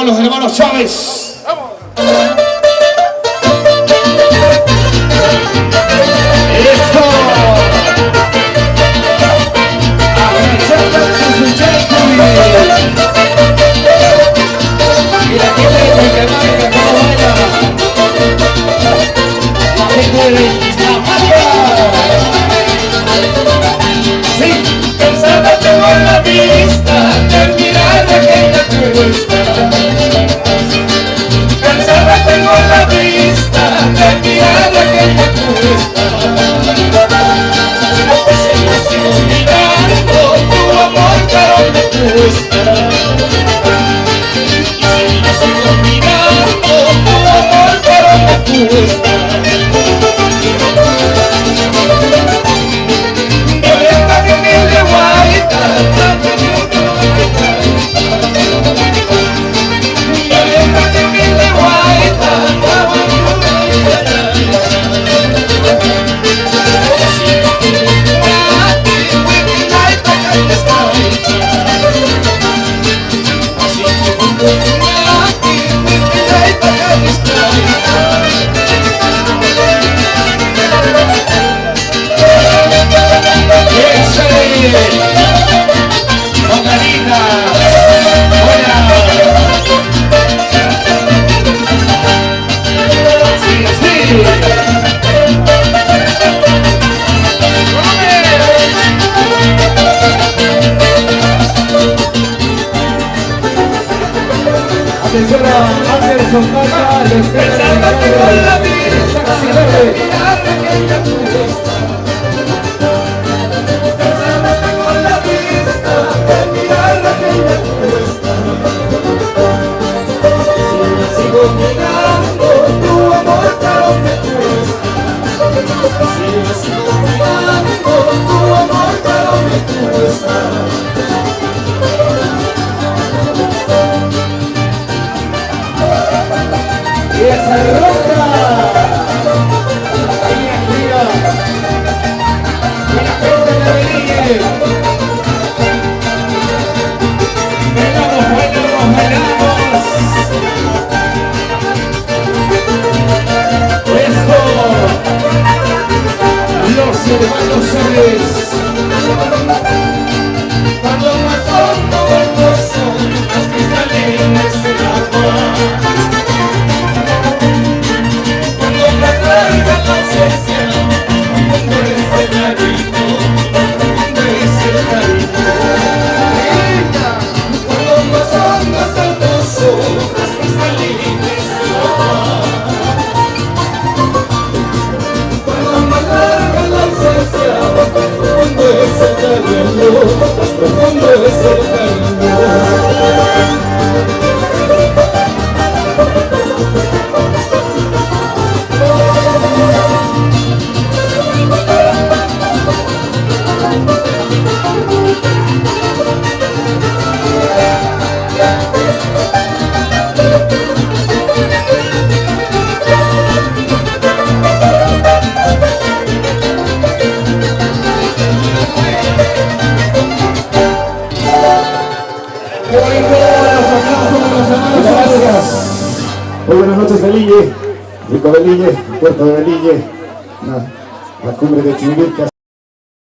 los hermanos Chávez. ¡Vamos! Y la gente de Huaycamarca, ¿cómo baila? La gente de Chamaca. Sí, Cansada tengo la vista de mirar aquella cuesta. Cansada tengo la vista de mirar aquella cuesta. Si sigo mirando tu amor caro me cuesta. Y si sigo mirando tu amor caro me cuesta. atención a Anderson Mata, les Pensando que con la vista mirar aquella cuesta. Pensando con la vista de mirar aquella cuesta. Si sigo mirando tu amor caro me cuesta. Si sigo mirando tu amor caro me cuesta. y esa roca ahí arriba y la gente de Belille. Bailamos, bailamos, bailamos. Esto, los hermanos Chávez. Cuando más hondo son las cristalinas del agua. Cuando más larga la ausencia, cuando es el clarito, cuando es el clarito. Cuando más hondo son las cristalinas del agua. Cuando más larga la ausencia, cuando es el clarito, más profundo es el cariño. Muy buenas noches, Belille, rico Belille, puerto de Belille, la cumbre de Chumbica.